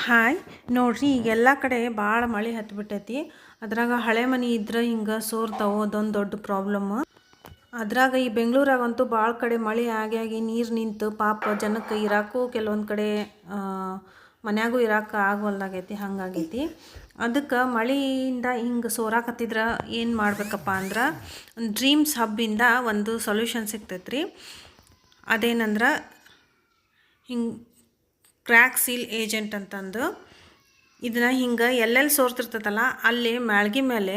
Hi ನೋಡ್ರಿ ಈಗೆಲ್ಲ ಕಡೆ ಭಾಳ ಮಳೆ ಹತ್ತಿಬಿಟ್ಟೈತಿ. ಅದ್ರಾಗ ಹಳೆ ಮನೆ ಇದ್ರೆ ಹಿಂಗೆ ಸೋರ್ತಾವೆ, ಅದೊಂದು ದೊಡ್ಡ ಪ್ರಾಬ್ಲಮ್. ಅದ್ರಾಗ ಈ ಬೆಂಗಳೂರಾಗಂತೂ ಭಾಳ ಕಡೆ ಮಳೆ ಆಗಿ ನೀರು ನಿಂತು ಪಾಪ ಜನಕ್ಕೆ ಇರಾಕು ಕೆಲವೊಂದು ಕಡೆ ಮನ್ಯಾಗೂ ಇರಾಕ ಆಗವಲ್ದಾಗೈತಿ, ಹಂಗಾಗೈತಿ. ಅದಕ್ಕೆ ಮಳೆಯಿಂದ ಹಿಂಗೆ ಸೋರಾಕತ್ತಿದ್ರೆ ಏನು ಮಾಡಬೇಕಪ್ಪ ಅಂದ್ರೆ ಡ್ರೀಮ್ಸ್ ಹಬ್ಬಿಂದ ಒಂದು ಸೊಲ್ಯೂಷನ್ ಸಿಗ್ತೈತ್ರಿ. ಅದೇನಂದ್ರೆ ಹಿಂಗೆ ಕ್ರ್ಯಾಕ್ ಸೀಲ್ ಏಜೆಂಟ್ ಅಂತಂದು ಇದನ್ನು ಹಿಂಗೆ ಎಲ್ಲೆಲ್ಲಿ ಸೋರ್ತಿರ್ತೈತಲ್ಲ ಅಲ್ಲಿ ಮ್ಯಾಳ್ಗಿ ಮೇಲೆ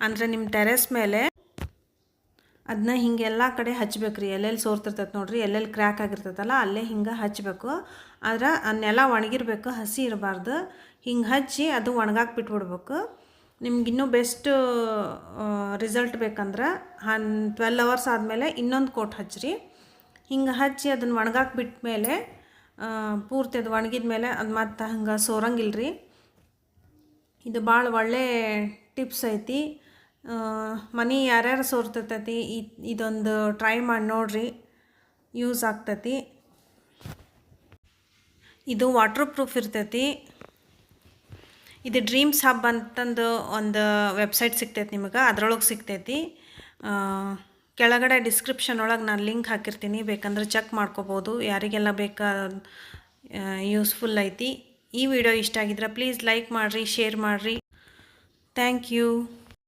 ಅಂದರೆ ನಿಮ್ಮ ಟೆರೆಸ್ ಮೇಲೆ ಅದನ್ನ ಹಿಂಗೆ ಎಲ್ಲ ಕಡೆ ಹಚ್ಬೇಕ್ರಿ. ಎಲ್ಲೆಲ್ಲಿ ಸೋರ್ತಿರ್ತೈತೆ ನೋಡ್ರಿ, ಎಲ್ಲೆಲ್ಲಿ ಕ್ರ್ಯಾಕ್ ಆಗಿರ್ತೈತಲ್ಲ ಅಲ್ಲೇ ಹಿಂಗೆ ಹಚ್ಚಬೇಕು. ಆದ್ರೆ ನೆಲ ಒಣಗಿರ್ಬೇಕು, ಹಸಿ ಇರಬಾರ್ದು. ಹಿಂಗೆ ಹಚ್ಚಿ ಅದು ಒಣಗಾಕಿ ಬಿಟ್ಬಿಡ್ಬೇಕು. ನಿಮ್ಗೆ ಇನ್ನೂ ಬೆಸ್ಟ್ ರಿಸಲ್ಟ್ ಬೇಕಂದ್ರೆ 12 ಅವರ್ಸ್ ಆದಮೇಲೆ ಇನ್ನೊಂದು ಕೋಟ್ ಹಚ್ಚಿರಿ. ಹಿಂಗೆ ಹಚ್ಚಿ ಅದನ್ನು ಒಣಗಾಕಿ ಬಿಟ್ಟ ಮೇಲೆ ಪೂರ್ತಿ ಅದು ಒಣಗಿದ ಮೇಲೆ ಅದು ಮತ್ತು ಹಂಗೆ ಸೋರಂಗಿಲ್ರಿ. ಇದು ಭಾಳ ಒಳ್ಳೆ ಟಿಪ್ಸ್ ಐತಿ. ಮನೆ ಯಾರ್ಯಾರು ಸೋರ್ತೈತಿ ಇದೊಂದು ಟ್ರೈ ಮಾಡಿ ನೋಡ್ರಿ, ಯೂಸ್ ಆಗ್ತೈತಿ. ಇದು ವಾಟರ್ ಪ್ರೂಫ್ ಇರ್ತೈತಿ. ಇದು ಡ್ರೀಮ್ಸ್ ಹಬ್ ಅಂತಂದು ಒಂದು ವೆಬ್ಸೈಟ್ ಸಿಗ್ತೈತಿ ನಿಮಗೆ, ಅದರೊಳಗೆ ಸಿಗ್ತೈತಿ. ಕೆಳಗಡೆ ಡಿಸ್ಕ್ರಿಪ್ಷನ್ ಒಳಗೆ ನಾನು ಲಿಂಕ್ ಹಾಕಿರ್ತೀನಿ, ಬೇಕಂದ್ರೆ ಚೆಕ್ ಮಾಡ್ಕೋಬೋದು. ಯಾರಿಗೆಲ್ಲ ಬೇಕಾ ಯೂಸ್ಫುಲ್ ಐತಿ. ಈ ವಿಡಿಯೋ ಇಷ್ಟ ಆಗಿದ್ರೆ ಪ್ಲೀಸ್ ಲೈಕ್ ಮಾಡಿರಿ, ಶೇರ್ ಮಾಡಿರಿ. Thank you.